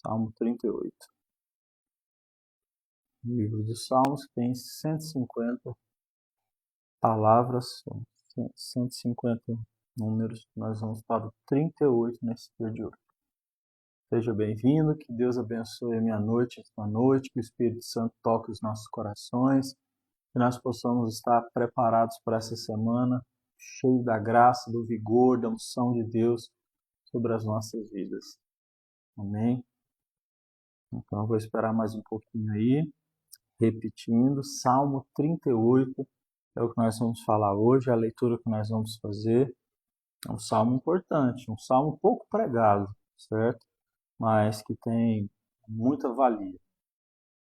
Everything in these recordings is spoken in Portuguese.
Salmo 38. O livro dos Salmos tem 150 palavras, 150 números. Nós vamos para o 38 nesse dia de hoje. Seja bem-vindo, que Deus abençoe a minha noite, a sua noite, que o Espírito Santo toque os nossos corações, que nós possamos estar preparados para essa semana, cheio da graça, do vigor, da unção de Deus sobre as nossas vidas. Amém? Então eu vou esperar mais um pouquinho aí, repetindo, Salmo 38 é o que nós vamos falar hoje, a leitura que nós vamos fazer. É um salmo importante, um salmo pouco pregado, certo? Mas que tem muita valia,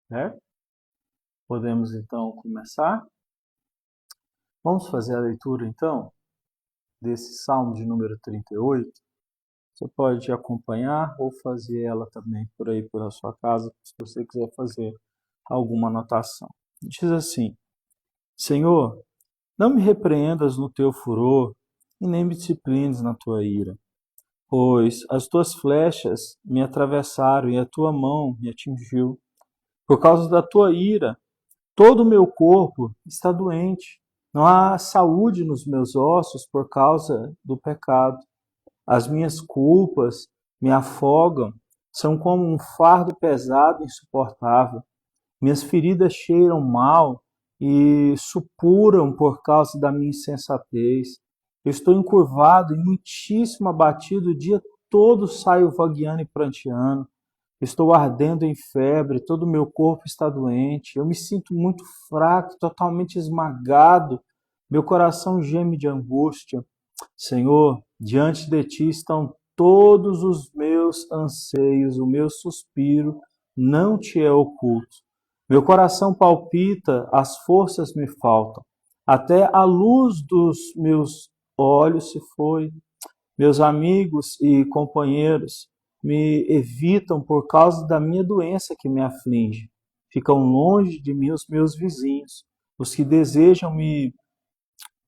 certo? Podemos então começar? Vamos fazer a leitura então desse salmo de número 38. Você pode acompanhar ou fazer ela também por aí pela sua casa, se você quiser fazer alguma anotação. Diz assim: Senhor, não me repreendas no teu furor e nem me disciplines na tua ira, pois as tuas flechas me atravessaram e a tua mão me atingiu. Por causa da tua ira, todo o meu corpo está doente. Não há saúde nos meus ossos por causa do pecado. As minhas culpas me afogam, são como um fardo pesado e insuportável. Minhas feridas cheiram mal e supuram por causa da minha insensatez. Eu estou encurvado e muitíssimo abatido, o dia todo saio vagueando e pranteando. Estou ardendo em febre, todo o meu corpo está doente. Eu me sinto muito fraco, totalmente esmagado. Meu coração geme de angústia. Senhor, diante de ti estão todos os meus anseios, o meu suspiro não te é oculto. Meu coração palpita, as forças me faltam. Até a luz dos meus olhos se foi. Meus amigos e companheiros me evitam por causa da minha doença que me aflige. Ficam longe de mim os meus vizinhos, os que desejam me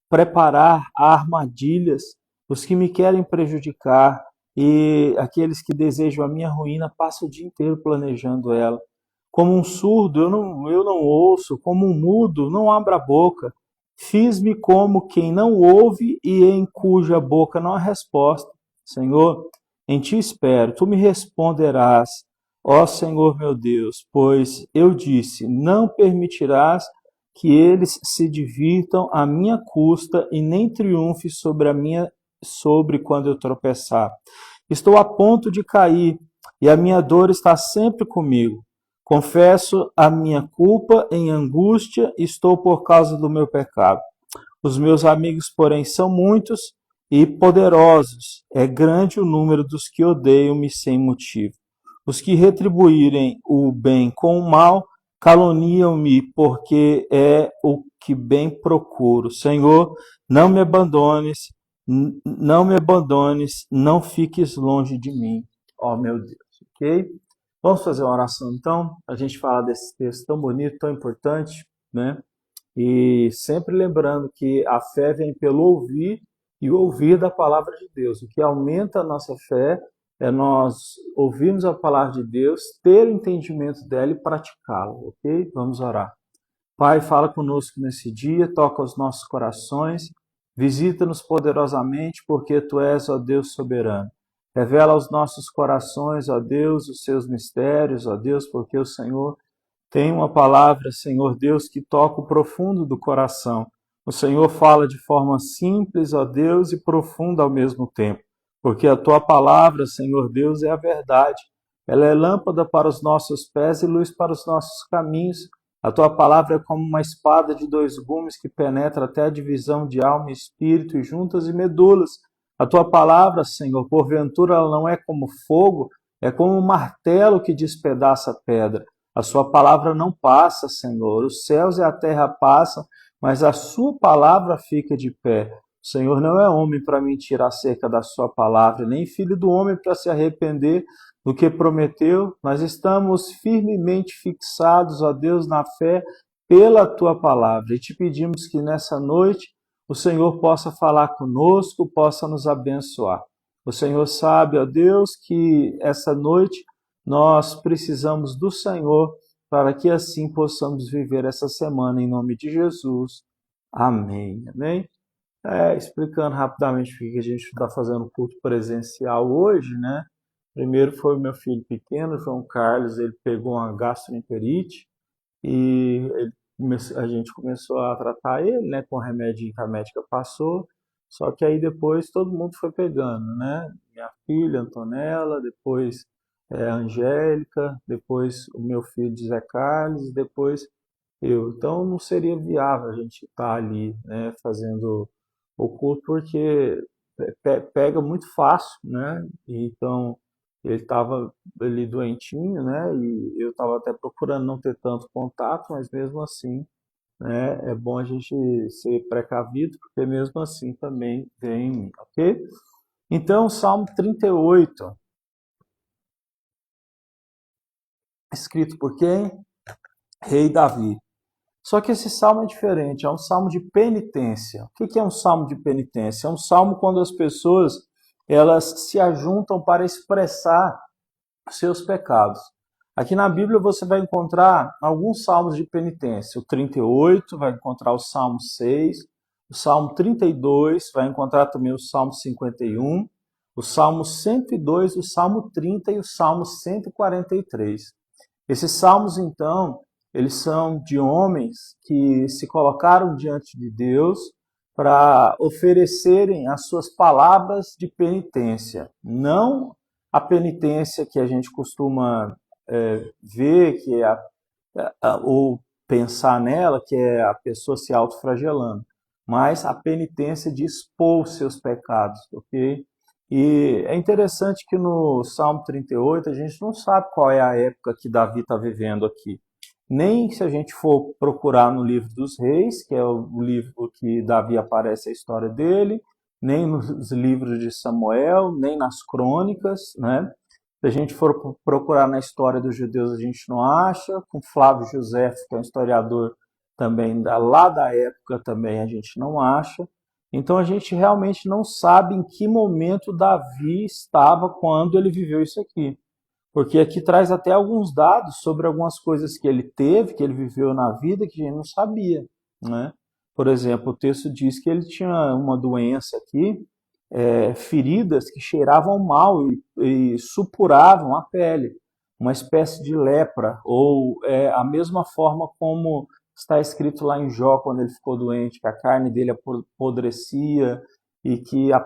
preparar armadilhas, os que me querem prejudicar e aqueles que desejam a minha ruína passam o dia inteiro planejando ela. Como um surdo, eu não ouço, como um mudo, não abro a boca. Fiz-me como quem não ouve e em cuja boca não há resposta. Senhor, em ti espero, tu me responderás, ó Senhor meu Deus, pois eu disse, não permitirás que eles se divirtam à minha custa e nem triunfe sobre quando eu tropeçar. Estou a ponto de cair e a minha dor está sempre comigo. Confesso a minha culpa em angústia, estou por causa do meu pecado. Os meus amigos, porém, são muitos e poderosos. É grande o número dos que odeiam-me sem motivo. Os que retribuírem o bem com o mal caluniam-me, porque é o que bem procuro. Senhor, não me abandones, não fiques longe de mim, ó meu Deus. Ok? Vamos fazer uma oração então, a gente fala desse texto tão bonito, tão importante, né? E sempre lembrando que a fé vem pelo ouvir e o ouvir da palavra de Deus. O que aumenta a nossa fé é nós ouvirmos a palavra de Deus, ter o entendimento dela e praticá-la, ok? Vamos orar. Pai, fala conosco nesse dia, toca os nossos corações, visita-nos poderosamente, porque Tu és, ó Deus soberano. Revela aos nossos corações, ó Deus, os seus mistérios, ó Deus, porque o Senhor tem uma palavra, Senhor Deus, que toca o profundo do coração. O Senhor fala de forma simples, ó Deus, e profunda ao mesmo tempo, porque a Tua palavra, Senhor Deus, é a verdade. Ela é lâmpada para os nossos pés e luz para os nossos caminhos. A Tua palavra é como uma espada de dois gumes que penetra até a divisão de alma e espírito e juntas e medulas. A Tua palavra, Senhor, porventura ela não é como fogo, é como um martelo que despedaça a pedra. A Sua palavra não passa, Senhor. Os céus e a terra passam, mas a Sua palavra fica de pé. O Senhor não é homem para mentir acerca da Sua palavra, nem filho do homem para se arrepender do que prometeu. Nós estamos firmemente fixados, ó Deus, na fé pela Tua palavra. E te pedimos que nessa noite o Senhor possa falar conosco, possa nos abençoar. O Senhor sabe, ó Deus, que essa noite Nós precisamos do Senhor para que assim possamos viver essa semana em nome de Jesus. Amém. Amém? Explicando rapidamente por que a gente está fazendo culto presencial hoje, né? Primeiro foi o meu filho pequeno, João Carlos, ele pegou uma gastroenterite e a gente começou a tratar ele, né, com o remédio que a médica passou, só que aí depois todo mundo foi pegando, né? Minha filha, Antonella, depois a Angélica, depois o meu filho José Carlos, depois eu. Então não seria viável a gente estar ali, né, fazendo o culto, porque pega muito fácil, né? Então ele estava ali doentinho, né? E eu estava até procurando não ter tanto contato, mas mesmo assim, né, é bom a gente ser precavido, porque mesmo assim também vem em mim, ok? Então, Salmo 38, escrito por quem? Rei Davi. Só que esse salmo é diferente, é um salmo de penitência. O que é um salmo de penitência? É um salmo quando as pessoas elas se ajuntam para expressar seus pecados. Aqui na Bíblia você vai encontrar alguns salmos de penitência. O 38, vai encontrar o Salmo 6, o Salmo 32, vai encontrar também o Salmo 51, o Salmo 102, o Salmo 30 e o Salmo 143. Esses salmos, então, eles são de homens que se colocaram diante de Deus para oferecerem as suas palavras de penitência. Não a penitência que a gente costuma ver, que é ou pensar nela, que é a pessoa se autoflagelando, mas a penitência de expor os seus pecados, ok? E é interessante que no Salmo 38 a gente não sabe qual é a época que Davi está vivendo aqui. Nem se a gente for procurar no livro dos reis, que é o livro que Davi aparece a história dele, nem nos livros de Samuel, nem nas crônicas, né? Se a gente for procurar na história dos judeus, a gente não acha. Com Flávio José, que é um historiador também lá da época, também a gente não acha. Então a gente realmente não sabe em que momento Davi estava quando ele viveu isso aqui. Porque aqui traz até alguns dados sobre algumas coisas que ele teve, que ele viveu na vida, que a gente não sabia, né? Por exemplo, o texto diz que ele tinha uma doença aqui, feridas que cheiravam mal e supuravam a pele, uma espécie de lepra, ou a mesma forma como está escrito lá em Jó, quando ele ficou doente, que a carne dele apodrecia e que a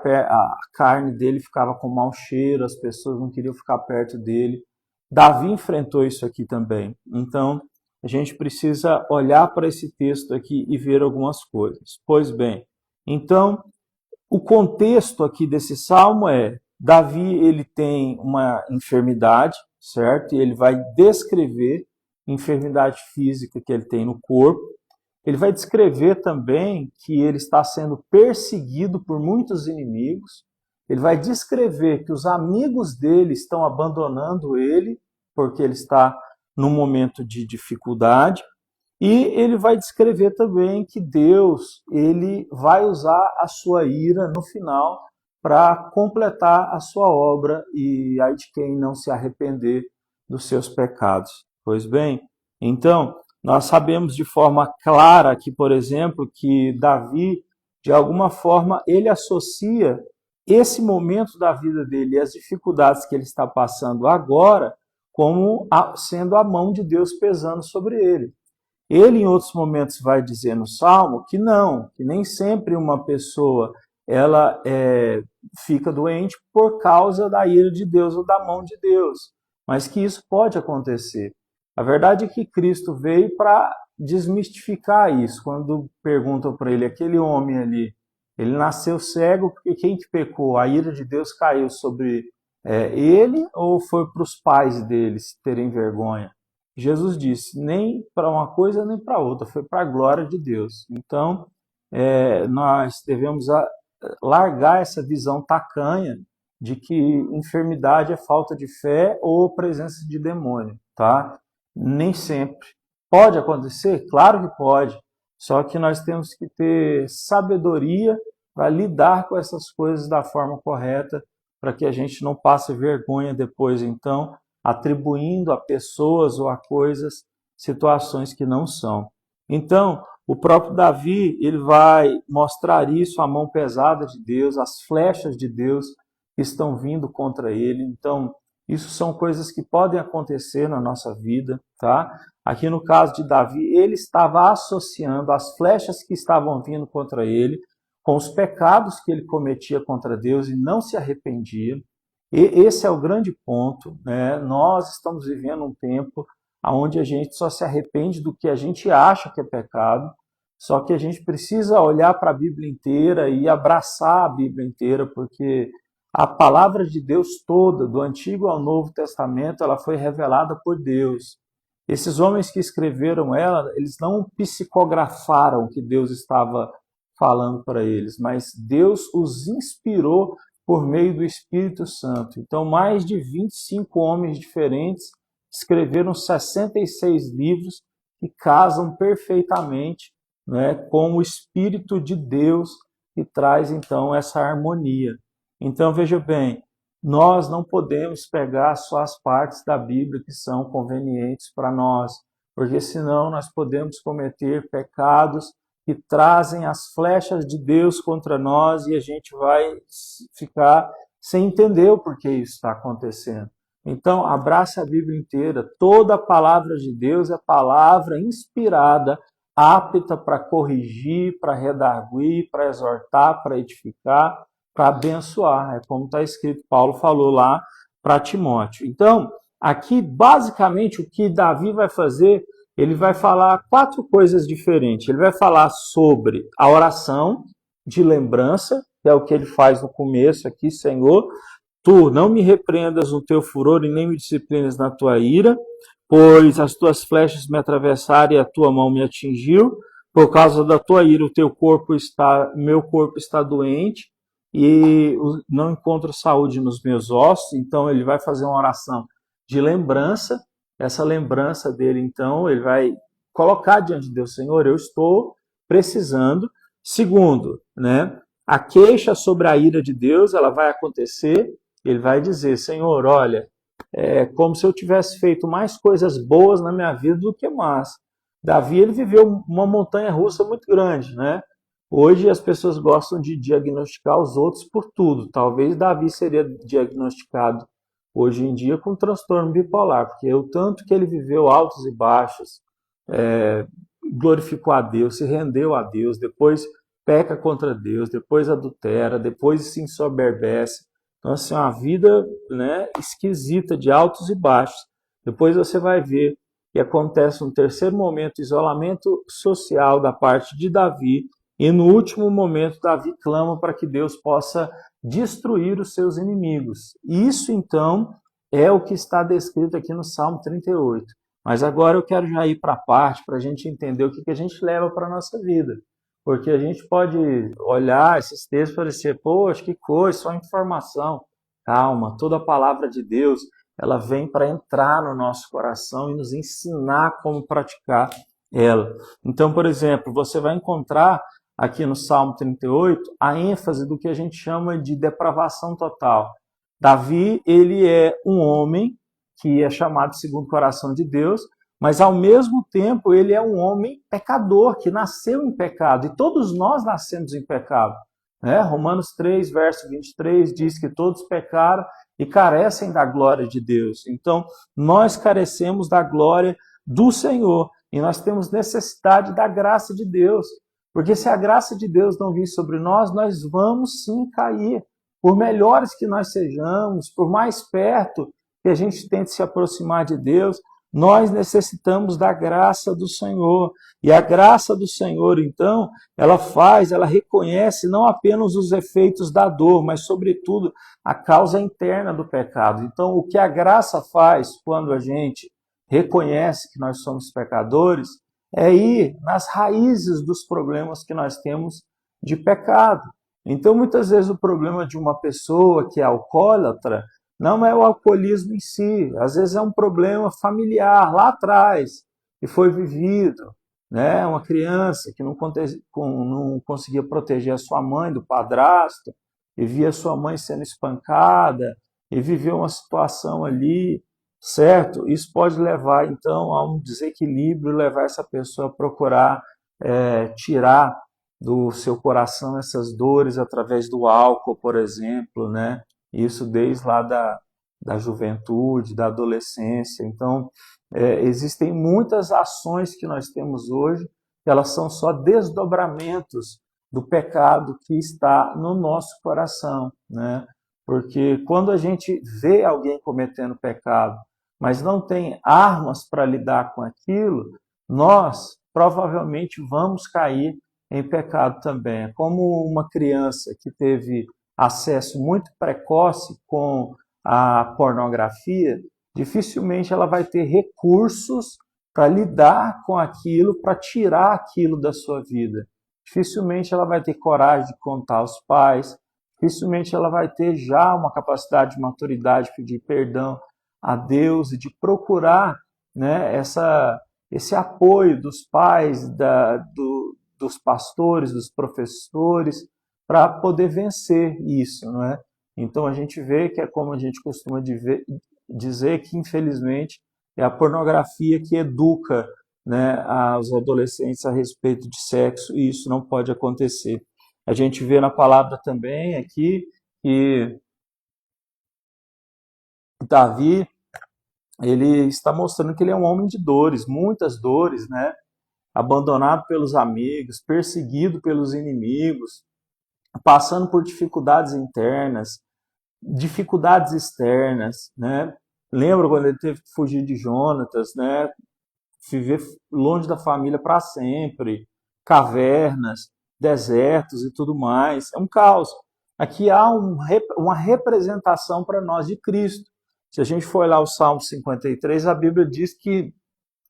carne dele ficava com mau cheiro, as pessoas não queriam ficar perto dele. Davi enfrentou isso aqui também. Então, a gente precisa olhar para esse texto aqui e ver algumas coisas. Pois bem, então, o contexto aqui desse salmo é: Davi ele tem uma enfermidade, certo? E ele vai descrever a enfermidade física que ele tem no corpo. Ele vai descrever também que ele está sendo perseguido por muitos inimigos. Ele vai descrever que os amigos dele estão abandonando ele porque ele está num momento de dificuldade. E ele vai descrever também que Deus ele vai usar a sua ira no final para completar a sua obra, e aí de quem não se arrepender dos seus pecados. Pois bem, então, nós sabemos de forma clara aqui, por exemplo, que Davi, de alguma forma, ele associa esse momento da vida dele e as dificuldades que ele está passando agora como sendo a mão de Deus pesando sobre ele. Ele, em outros momentos, vai dizer no Salmo que não, que nem sempre uma pessoa ela fica doente por causa da ira de Deus ou da mão de Deus, mas que isso pode acontecer. A verdade é que Cristo veio para desmistificar isso. Quando perguntam para ele, aquele homem ali, ele nasceu cego porque quem que pecou? A ira de Deus caiu sobre ele ou foi para os pais deles terem vergonha? Jesus disse, nem para uma coisa nem para outra, foi para a glória de Deus. Então, nós devemos largar essa visão tacanha de que enfermidade é falta de fé ou presença de demônio, tá? Nem sempre. Pode acontecer? Claro que pode. Só que nós temos que ter sabedoria para lidar com essas coisas da forma correta, para que a gente não passe vergonha depois, então, atribuindo a pessoas ou a coisas situações que não são. Então, o próprio Davi, ele vai mostrar isso, a mão pesada de Deus, as flechas de Deus que estão vindo contra ele. Então, isso são coisas que podem acontecer na nossa vida, tá? Aqui no caso de Davi, ele estava associando as flechas que estavam vindo contra ele com os pecados que ele cometia contra Deus e não se arrependia. E esse é o grande ponto, né? Nós estamos vivendo um tempo onde a gente só se arrepende do que a gente acha que é pecado, só que a gente precisa olhar para a Bíblia inteira e abraçar a Bíblia inteira, porque a palavra de Deus toda, do Antigo ao Novo Testamento, ela foi revelada por Deus. Esses homens que escreveram ela, eles não psicografaram o que Deus estava falando para eles, mas Deus os inspirou por meio do Espírito Santo. Então, mais de 25 homens diferentes escreveram 66 livros que casam perfeitamente, né, com o Espírito de Deus, que traz, então, essa harmonia. Então, veja bem, nós não podemos pegar só as partes da Bíblia que são convenientes para nós, porque senão nós podemos cometer pecados que trazem as flechas de Deus contra nós e a gente vai ficar sem entender o porquê isso está acontecendo. Então, abrace a Bíblia inteira. Toda a palavra de Deus é palavra inspirada, apta para corrigir, para redarguir, para exortar, para edificar, para abençoar. É como está escrito, Paulo falou lá para Timóteo. Então, aqui, basicamente, o que Davi vai fazer, ele vai falar 4 coisas diferentes. Ele vai falar sobre a oração de lembrança, que é o que ele faz no começo aqui, Senhor, tu não me repreendas no teu furor e nem me disciplines na tua ira, pois as tuas flechas me atravessaram e a tua mão me atingiu. Por causa da tua ira, meu corpo está doente e não encontro saúde nos meus ossos. Então ele vai fazer uma oração de lembrança. Essa lembrança dele, então, ele vai colocar diante de Deus, Senhor, eu estou precisando. Segundo, né, a queixa sobre a ira de Deus, ela vai acontecer. Ele vai dizer, Senhor, olha, é como se eu tivesse feito mais coisas boas na minha vida do que más. Davi, ele viveu uma montanha-russa muito grande, né? Hoje as pessoas gostam de diagnosticar os outros por tudo. Talvez Davi seria diagnosticado hoje em dia com transtorno bipolar, porque o tanto que ele viveu altos e baixos, glorificou a Deus, se rendeu a Deus, depois peca contra Deus, depois adultera, depois se ensoberbece. Então, assim, uma vida, né, esquisita, de altos e baixos. Depois você vai ver que acontece um terceiro momento, isolamento social da parte de Davi, e no último momento Davi clama para que Deus possa destruir os seus inimigos. Isso, então, é o que está descrito aqui no Salmo 38. Mas agora eu quero já ir para a parte, para a gente entender o que a gente leva para a nossa vida. Porque a gente pode olhar esses textos e parecer, poxa, que coisa, só informação. Calma, toda a palavra de Deus, ela vem para entrar no nosso coração e nos ensinar como praticar ela. Então, por exemplo, você vai encontrar aqui no Salmo 38 a ênfase do que a gente chama de depravação total. Davi, ele é um homem que é chamado segundo o coração de Deus, mas ao mesmo tempo ele é um homem pecador, que nasceu em pecado, e todos nós nascemos em pecado. Né? Romanos 3, verso 23, diz que todos pecaram e carecem da glória de Deus. Então, nós carecemos da glória do Senhor, e nós temos necessidade da graça de Deus, porque se a graça de Deus não vir sobre nós, nós vamos sim cair. Por melhores que nós sejamos, por mais perto que a gente tente se aproximar de Deus, nós necessitamos da graça do Senhor. E a graça do Senhor, então, ela reconhece não apenas os efeitos da dor, mas, sobretudo, a causa interna do pecado. Então, o que a graça faz quando a gente reconhece que nós somos pecadores é ir nas raízes dos problemas que nós temos de pecado. Então, muitas vezes, o problema de uma pessoa que é alcoólatra não é o alcoolismo em si, às vezes é um problema familiar lá atrás, que foi vivido, né? Uma criança que não conseguia proteger a sua mãe do padrasto, e via sua mãe sendo espancada, e viveu uma situação ali certo? Isso pode levar, então, a um desequilíbrio, levar essa pessoa a procurar tirar do seu coração essas dores através do álcool, por exemplo, né? Isso desde lá da juventude, da adolescência. Então, existem muitas ações que nós temos hoje, que elas são só desdobramentos do pecado que está no nosso coração, né? Porque quando a gente vê alguém cometendo pecado, mas não tem armas para lidar com aquilo, nós provavelmente vamos cair em pecado também. É como uma criança que teve acesso muito precoce com a pornografia, dificilmente ela vai ter recursos para lidar com aquilo, para tirar aquilo da sua vida. Dificilmente ela vai ter coragem de contar aos pais, dificilmente ela vai ter já uma capacidade de maturidade, de pedir perdão a Deus e de procurar, né, esse apoio dos pais, dos pastores, dos professores, para poder vencer isso, não é? Então a gente vê que é como a gente costuma dizer que, infelizmente, é a pornografia que educa, né, os adolescentes a respeito de sexo, e isso não pode acontecer. A gente vê na palavra também aqui que Davi, ele está mostrando que ele é um homem de dores, muitas dores, né? Abandonado pelos amigos, perseguido pelos inimigos, passando por dificuldades internas, dificuldades externas, né? Lembra quando ele teve que fugir de Jonatas, né? Viver longe da família para sempre, cavernas, desertos e tudo mais. É um caos. Aqui há uma representação para nós de Cristo. Se a gente for olhar o Salmo 53, a Bíblia diz que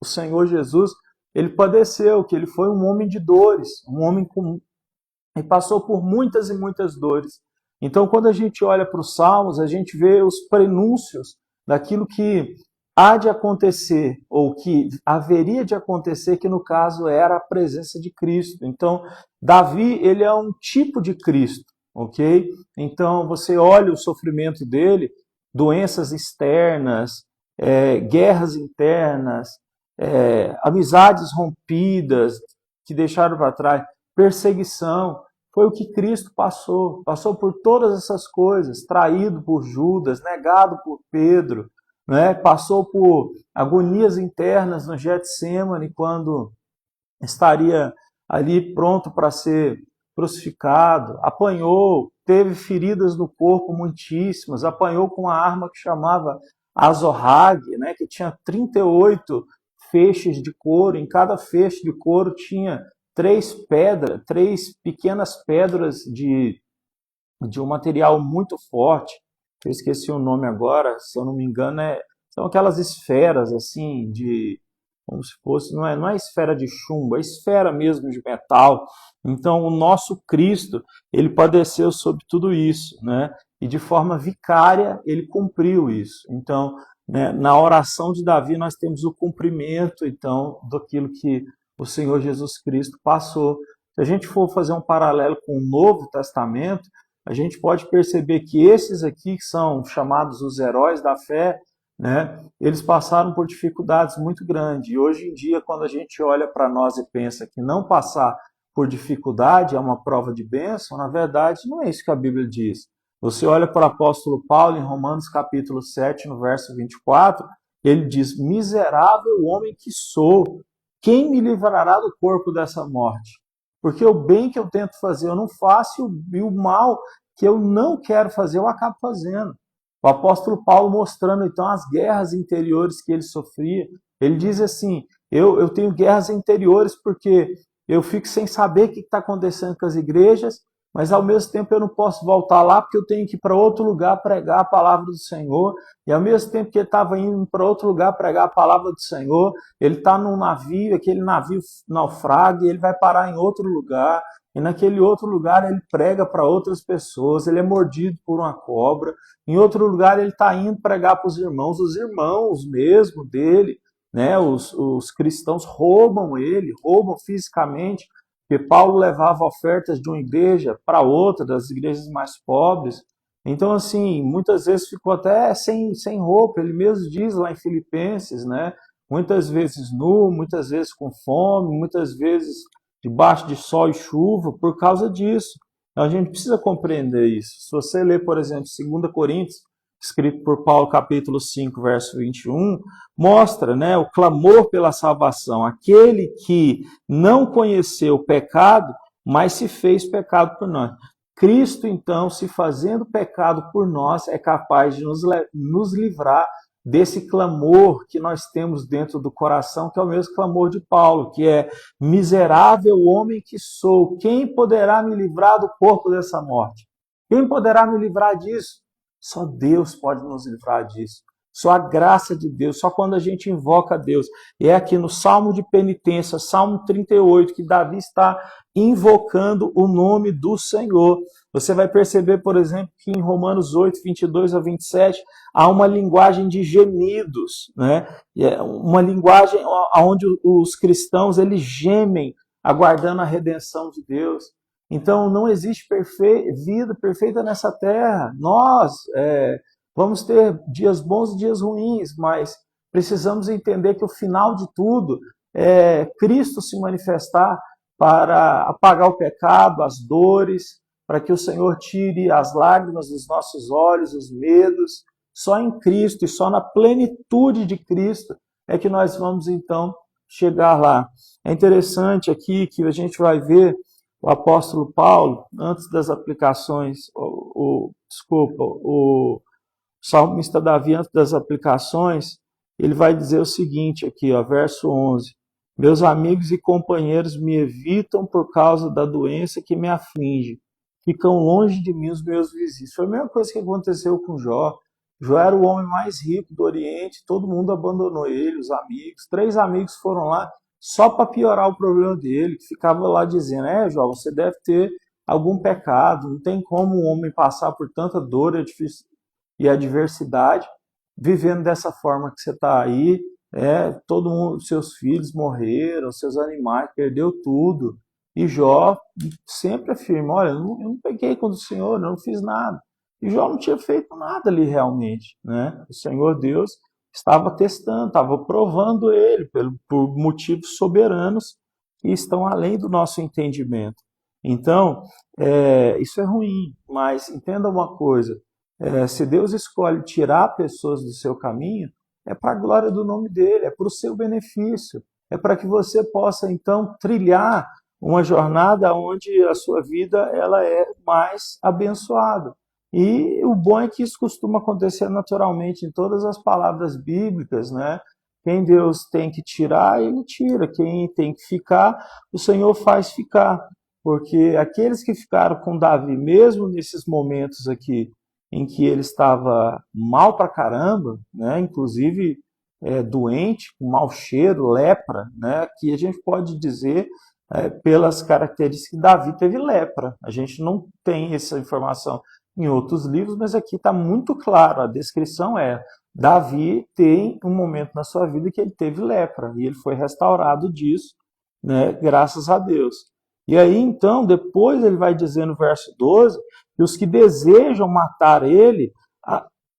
o Senhor Jesus, ele padeceu, que ele foi um homem de dores, um homem e passou por muitas e muitas dores. Então, quando a gente olha para os Salmos, a gente vê os prenúncios daquilo que há de acontecer, ou que haveria de acontecer, que no caso era a presença de Cristo. Então, Davi, ele é um tipo de Cristo, ok? Então, você olha o sofrimento dele, doenças externas, guerras internas, amizades rompidas, que deixaram para trás, perseguição, foi o que Cristo passou. Passou por todas essas coisas, traído por Judas, negado por Pedro, né? Passou por agonias internas no Getsemane, quando estaria ali pronto para ser crucificado, apanhou, teve feridas no corpo muitíssimas, apanhou com uma arma que chamava azorrague, né, que tinha 38 feixes de couro, em cada feixe de couro tinha três pequenas pedras de um material muito forte. Eu esqueci o nome agora, se eu não me engano, são aquelas esferas assim como se fosse, não é esfera de chumbo, é esfera mesmo de metal. Então, o nosso Cristo, ele padeceu sobre tudo isso, né? E de forma vicária, ele cumpriu isso. Então, né, na oração de Davi, nós temos o cumprimento, então, daquilo que o Senhor Jesus Cristo passou. Se a gente for fazer um paralelo com o Novo Testamento, a gente pode perceber que esses aqui, que são chamados os heróis da fé, né, eles passaram por dificuldades muito grandes. E hoje em dia, quando a gente olha para nós e pensa que não passar por dificuldade é uma prova de bênção, na verdade, não é isso que a Bíblia diz. Você olha para o apóstolo Paulo em Romanos capítulo 7, no verso 24, ele diz: miserável homem que sou, quem me livrará do corpo dessa morte? Porque o bem que eu tento fazer eu não faço, e o mal que eu não quero fazer eu acabo fazendo. O apóstolo Paulo mostrando então as guerras interiores que ele sofria. Ele diz assim: eu tenho guerras interiores porque eu fico sem saber o que está acontecendo com as igrejas, mas ao mesmo tempo eu não posso voltar lá porque eu tenho que ir para outro lugar pregar a palavra do Senhor. E ao mesmo tempo que ele estava indo para outro lugar pregar a palavra do Senhor, ele está num navio, aquele navio naufraga, e ele vai parar em outro lugar. E naquele outro lugar ele prega para outras pessoas, ele é mordido por uma cobra. Em outro lugar ele está indo pregar para os irmãos mesmo dele, né? Os cristãos roubam ele, roubam fisicamente, porque Paulo levava ofertas de uma igreja para outra, das igrejas mais pobres. Então, assim, muitas vezes ficou até sem roupa. Ele mesmo diz lá em Filipenses, né? Muitas vezes nu, muitas vezes com fome, muitas vezes debaixo de sol e chuva, por causa disso. A gente precisa compreender isso. Se você ler, por exemplo, 2 Coríntios, escrito por Paulo, capítulo 5, verso 21, mostra, né, o clamor pela salvação. Aquele que não conheceu o pecado, mas se fez pecado por nós. Cristo, então, se fazendo pecado por nós, é capaz de nos livrar desse clamor que nós temos dentro do coração, que é o mesmo clamor de Paulo, que é: miserável homem que sou, quem poderá me livrar do corpo dessa morte? Quem poderá me livrar disso? Só Deus pode nos livrar disso. Só a graça de Deus, só quando a gente invoca a Deus. E é aqui no Salmo de Penitência, Salmo 38, que Davi está invocando o nome do Senhor. Você vai perceber, por exemplo, que em Romanos 8, 22 a 27, há uma linguagem de gemidos, né? Uma linguagem onde os cristãos eles gemem, aguardando a redenção de Deus. Então, não existe vida perfeita nessa terra. Nós vamos ter dias bons e dias ruins, mas precisamos entender que o final de tudo é Cristo se manifestar para apagar o pecado, as dores, para que o Senhor tire as lágrimas dos nossos olhos, os medos. Só em Cristo e só na plenitude de Cristo é que nós vamos então chegar lá. É interessante aqui que a gente vai ver o apóstolo Paulo, antes das aplicações, o salmista Davi, antes das aplicações, ele vai dizer o seguinte aqui, ó, verso 11. Meus amigos e companheiros me evitam por causa da doença que me aflige. Ficam longe de mim os meus vizinhos. Foi a mesma coisa que aconteceu com Jó. Jó era o homem mais rico do Oriente, todo mundo abandonou ele, os amigos. 3 amigos foram lá só para piorar o problema dele, que ficava lá dizendo: Jó, você deve ter algum pecado, não tem como um homem passar por tanta dor e adversidade, vivendo dessa forma que você está aí, todo mundo, seus filhos morreram, seus animais, perdeu tudo. E Jó sempre afirma: olha, eu não pequei contra o Senhor, eu não fiz nada. E Jó não tinha feito nada ali realmente, né? O Senhor Deus estava testando, estava provando ele por motivos soberanos que estão além do nosso entendimento. Então, isso é ruim, mas entenda uma coisa: se Deus escolhe tirar pessoas do seu caminho, é para a glória do nome dele, é para o seu benefício, é para que você possa então trilhar uma jornada onde a sua vida ela é mais abençoada. E o bom é que isso costuma acontecer naturalmente em todas as palavras bíblicas, né? Quem Deus tem que tirar, ele tira. Quem tem que ficar, o Senhor faz ficar. Porque aqueles que ficaram com Davi, mesmo nesses momentos aqui, em que ele estava mal pra caramba, né? Inclusive doente, com mau cheiro, lepra, né? Que a gente pode dizer pelas características que Davi teve lepra. A gente não tem essa informação em outros livros, mas aqui está muito claro, a descrição Davi tem um momento na sua vida que ele teve lepra, e ele foi restaurado disso, né, graças a Deus. E aí, então, depois ele vai dizer no verso 12, que os que desejam matar ele,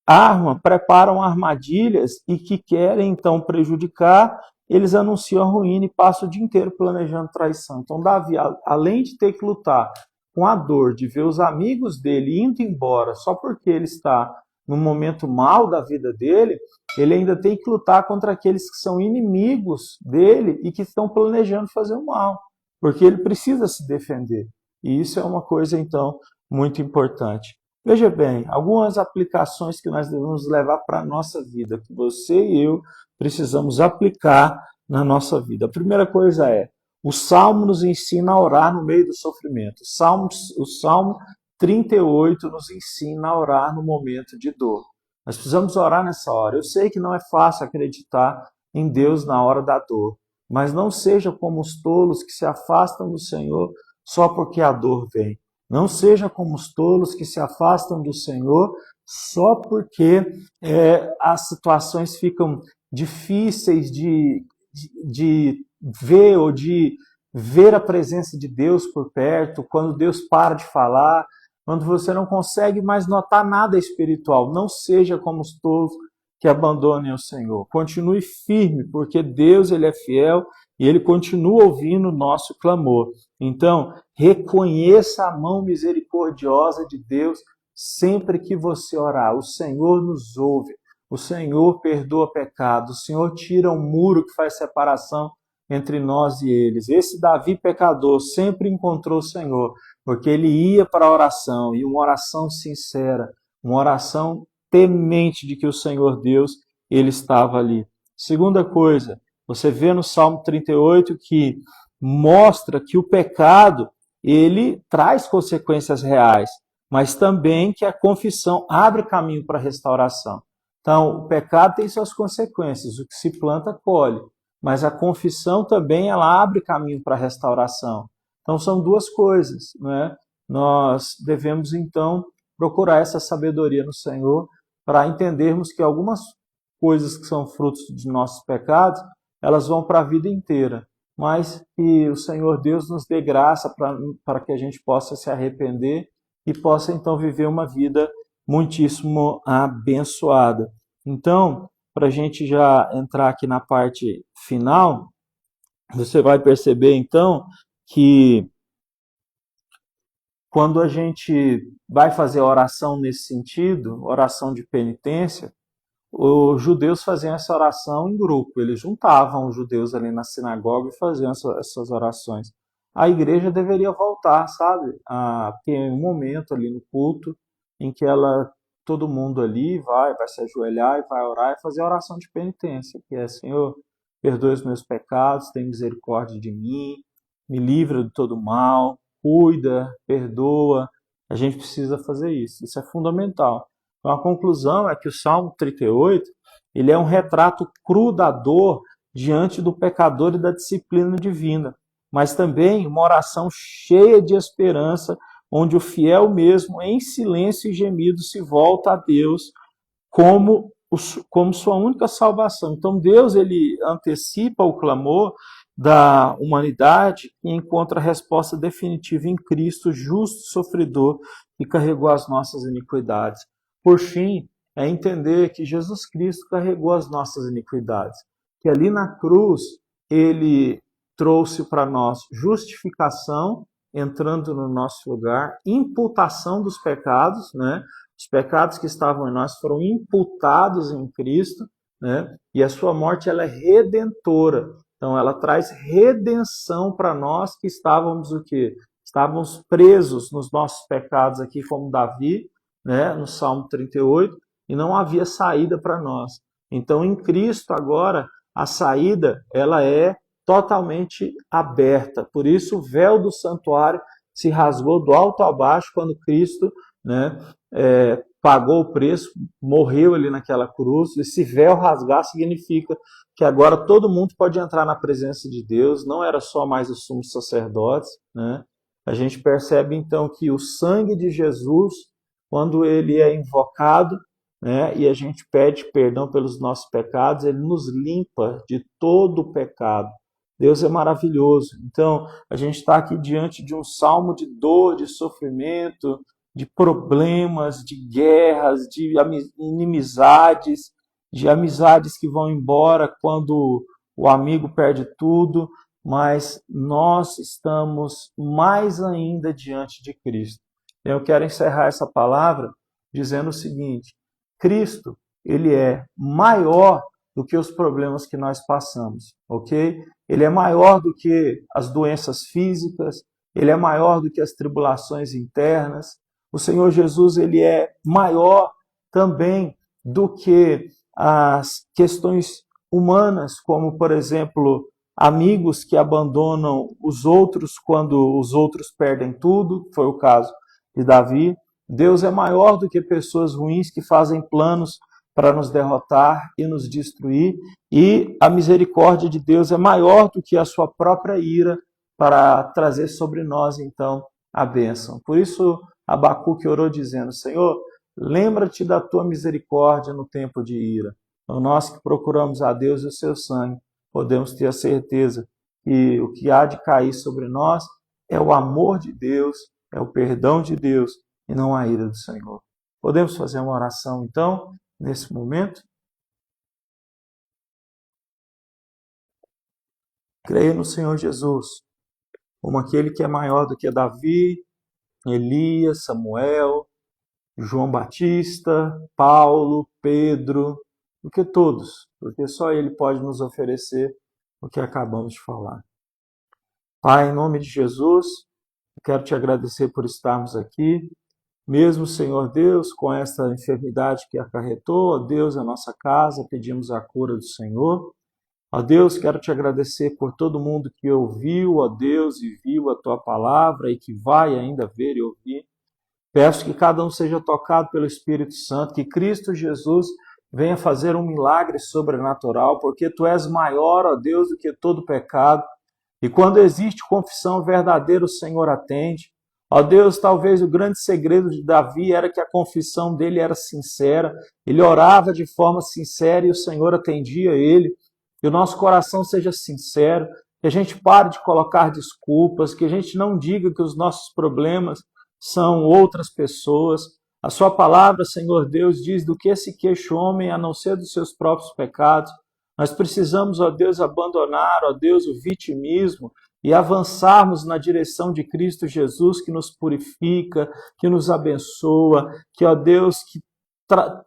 armam, preparam armadilhas, e que querem, então, prejudicar, eles anunciam a ruína e passam o dia inteiro planejando traição. Então, Davi, além de ter que lutar com a dor de ver os amigos dele indo embora só porque ele está no momento mal da vida dele, ele ainda tem que lutar contra aqueles que são inimigos dele e que estão planejando fazer o mal, porque ele precisa se defender. E isso é uma coisa, então, muito importante. Veja bem, algumas aplicações que nós devemos levar para a nossa vida, que você e eu precisamos aplicar na nossa vida. A primeira coisa o Salmo nos ensina a orar no meio do sofrimento. O Salmo 38 nos ensina a orar no momento de dor. Nós precisamos orar nessa hora. Eu sei que não é fácil acreditar em Deus na hora da dor, mas não seja como os tolos que se afastam do Senhor só porque a dor vem. Não seja como os tolos que se afastam do Senhor só porque as situações ficam difíceis de ver ou de ver a presença de Deus por perto, quando Deus para de falar, quando você não consegue mais notar nada espiritual, não seja como os tolos que abandonem o Senhor. Continue firme, porque Deus ele é fiel e ele continua ouvindo o nosso clamor. Então, reconheça a mão misericordiosa de Deus sempre que você orar. O Senhor nos ouve, o Senhor perdoa pecados, o Senhor tira um muro que faz separação entre nós e eles. Esse Davi pecador sempre encontrou o Senhor, porque ele ia para a oração, e uma oração sincera, uma oração temente de que o Senhor Deus, ele estava ali. Segunda coisa, você vê no Salmo 38 que mostra que o pecado, ele traz consequências reais, mas também que a confissão abre caminho para a restauração. Então, o pecado tem suas consequências, o que se planta, colhe, mas a confissão também, ela abre caminho para a restauração. Então, são duas coisas, né? Nós devemos, então, procurar essa sabedoria no Senhor para entendermos que algumas coisas que são frutos de nossos pecados, elas vão para a vida inteira, mas que o Senhor Deus nos dê graça para que a gente possa se arrepender e possa, então, viver uma vida muitíssimo abençoada. Então, para a gente já entrar aqui na parte final, você vai perceber, então, que quando a gente vai fazer oração nesse sentido, oração de penitência, os judeus faziam essa oração em grupo, eles juntavam os judeus ali na sinagoga e faziam essas orações. A igreja deveria voltar, sabe? Tem um momento ali no culto em que todo mundo ali vai se ajoelhar e vai orar e fazer a oração de penitência, que é: Senhor, perdoe os meus pecados, tem misericórdia de mim, me livra de todo mal, cuida, perdoa. A gente precisa fazer isso é fundamental. Então, a conclusão é que o Salmo 38, ele é um retrato cru da dor diante do pecador e da disciplina divina, mas também uma oração cheia de esperança, onde o fiel mesmo, em silêncio e gemido, se volta a Deus como sua única salvação. Então, Deus ele antecipa o clamor da humanidade e encontra a resposta definitiva em Cristo, justo sofredor, que carregou as nossas iniquidades. Por fim, é entender que Jesus Cristo carregou as nossas iniquidades, que ali na cruz ele trouxe para nós justificação, entrando no nosso lugar, imputação dos pecados, né? Os pecados que estavam em nós foram imputados em Cristo, né? E a sua morte ela é redentora. Então ela traz redenção para nós que estávamos o quê? Estávamos presos nos nossos pecados aqui, como Davi, né? No Salmo 38, e não havia saída para nós. Então em Cristo agora a saída ela é totalmente aberta. Por isso o véu do santuário se rasgou do alto a baixo quando Cristo, né, pagou o preço, morreu ali naquela cruz. Esse véu rasgar significa que agora todo mundo pode entrar na presença de Deus, não era só mais os sumos sacerdotes, né? A gente percebe então que o sangue de Jesus, quando ele é invocado, né, e a gente pede perdão pelos nossos pecados, ele nos limpa de todo o pecado. Deus é maravilhoso. Então, a gente está aqui diante de um salmo de dor, de sofrimento, de problemas, de guerras, de inimizades, de amizades que vão embora quando o amigo perde tudo, mas nós estamos mais ainda diante de Cristo. Eu quero encerrar essa palavra dizendo o seguinte: Cristo, ele é maior do que os problemas que nós passamos, ok? Ele é maior do que as doenças físicas, ele é maior do que as tribulações internas. O Senhor Jesus, ele é maior também do que as questões humanas, como, por exemplo, amigos que abandonam os outros quando os outros perdem tudo, foi o caso de Davi. Deus é maior do que pessoas ruins que fazem planos para nos derrotar e nos destruir, e a misericórdia de Deus é maior do que a sua própria ira para trazer sobre nós, então, a bênção. Por isso, Abacuque orou dizendo: Senhor, lembra-te da tua misericórdia no tempo de ira. Então, nós que procuramos a Deus e o seu sangue, podemos ter a certeza que o que há de cair sobre nós é o amor de Deus, é o perdão de Deus, e não a ira do Senhor. Podemos fazer uma oração, então, nesse momento? Creio no Senhor Jesus, como aquele que é maior do que Davi, Elias, Samuel, João Batista, Paulo, Pedro, do que todos, porque só Ele pode nos oferecer o que acabamos de falar. Pai, em nome de Jesus, eu quero te agradecer por estarmos aqui, mesmo, Senhor Deus, com esta enfermidade que acarretou, ó Deus, a nossa casa, pedimos a cura do Senhor. Ó Deus, quero te agradecer por todo mundo que ouviu, ó Deus, e viu a tua palavra e que vai ainda ver e ouvir. Peço que cada um seja tocado pelo Espírito Santo, que Cristo Jesus venha fazer um milagre sobrenatural, porque tu és maior, ó Deus, do que todo pecado. E quando existe confissão verdadeira, o Senhor atende. Ó Deus, talvez o grande segredo de Davi era que a confissão dele era sincera, ele orava de forma sincera e o Senhor atendia ele. Que o nosso coração seja sincero, que a gente pare de colocar desculpas, que a gente não diga que os nossos problemas são outras pessoas. A sua palavra, Senhor Deus, diz do que se queixa o homem a não ser dos seus próprios pecados. Nós precisamos, ó Deus, abandonar, ó Deus, o vitimismo e avançarmos na direção de Cristo Jesus, que nos purifica, que nos abençoa, que, ó Deus, que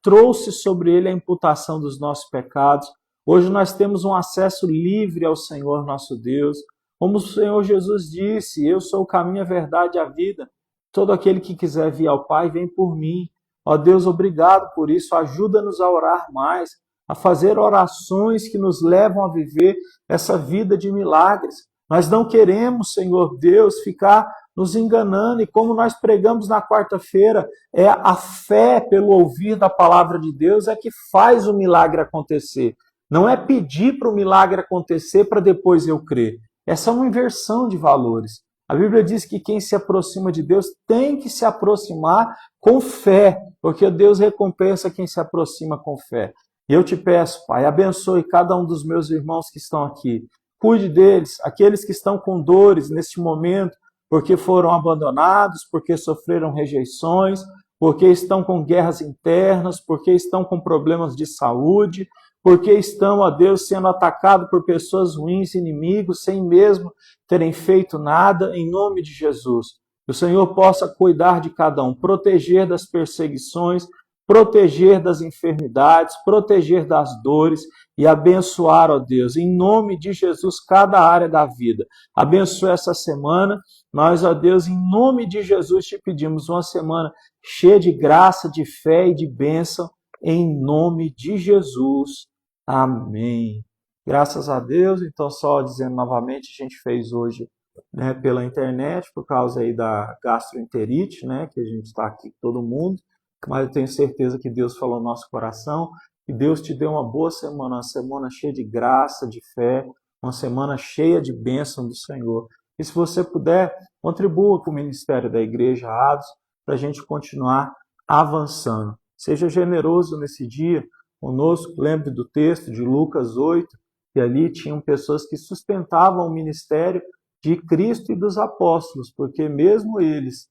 trouxe sobre ele a imputação dos nossos pecados. Hoje nós temos um acesso livre ao Senhor nosso Deus. Como o Senhor Jesus disse, eu sou o caminho, a verdade e a vida. Todo aquele que quiser vir ao Pai, vem por mim. Ó Deus, obrigado por isso. Ajuda-nos a orar mais, a fazer orações que nos levam a viver essa vida de milagres. Nós não queremos, Senhor Deus, ficar nos enganando. E como nós pregamos na quarta-feira, é a fé pelo ouvir da palavra de Deus é que faz o milagre acontecer. Não é pedir para o milagre acontecer para depois eu crer. Essa é uma inversão de valores. A Bíblia diz que quem se aproxima de Deus tem que se aproximar com fé, porque Deus recompensa quem se aproxima com fé. E eu te peço, Pai, abençoe cada um dos meus irmãos que estão aqui. Cuide deles, aqueles que estão com dores neste momento, porque foram abandonados, porque sofreram rejeições, porque estão com guerras internas, porque estão com problemas de saúde, porque estão, ó Deus, sendo atacados por pessoas ruins, inimigos, sem mesmo terem feito nada, em nome de Jesus. Que o Senhor possa cuidar de cada um, proteger das perseguições, proteger das enfermidades, proteger das dores e abençoar, ó Deus, em nome de Jesus, cada área da vida. Abençoe essa semana. Nós, ó Deus, em nome de Jesus, te pedimos uma semana cheia de graça, de fé e de bênção, em nome de Jesus. Amém. Graças a Deus. Então, só dizendo novamente, a gente fez hoje, né, pela internet, por causa aí da gastroenterite, né, que a gente está aqui com todo mundo, mas eu tenho certeza que Deus falou no nosso coração, que Deus te deu uma boa semana, uma semana cheia de graça, de fé, uma semana cheia de bênção do Senhor. E se você puder, contribua com o Ministério da Igreja Ados, para a gente continuar avançando. Seja generoso nesse dia conosco. Lembre do texto de Lucas 8, que ali tinham pessoas que sustentavam o ministério de Cristo e dos apóstolos, porque mesmo eles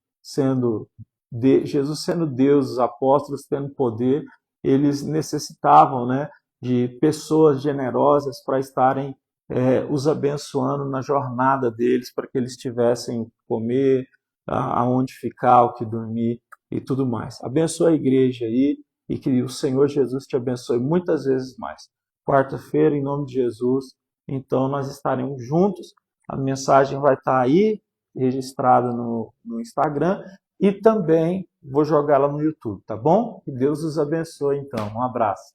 Jesus sendo Deus, os apóstolos tendo poder, eles necessitavam, né, de pessoas generosas para estarem os abençoando na jornada deles, para que eles tivessem comer, aonde ficar, o que dormir e tudo mais. Abençoa a igreja aí e que o Senhor Jesus te abençoe muitas vezes mais. Quarta-feira, em nome de Jesus, então nós estaremos juntos. A mensagem vai estar aí, registrada no Instagram, e também vou jogá-la no YouTube, tá bom? Que Deus os abençoe, então. Um abraço.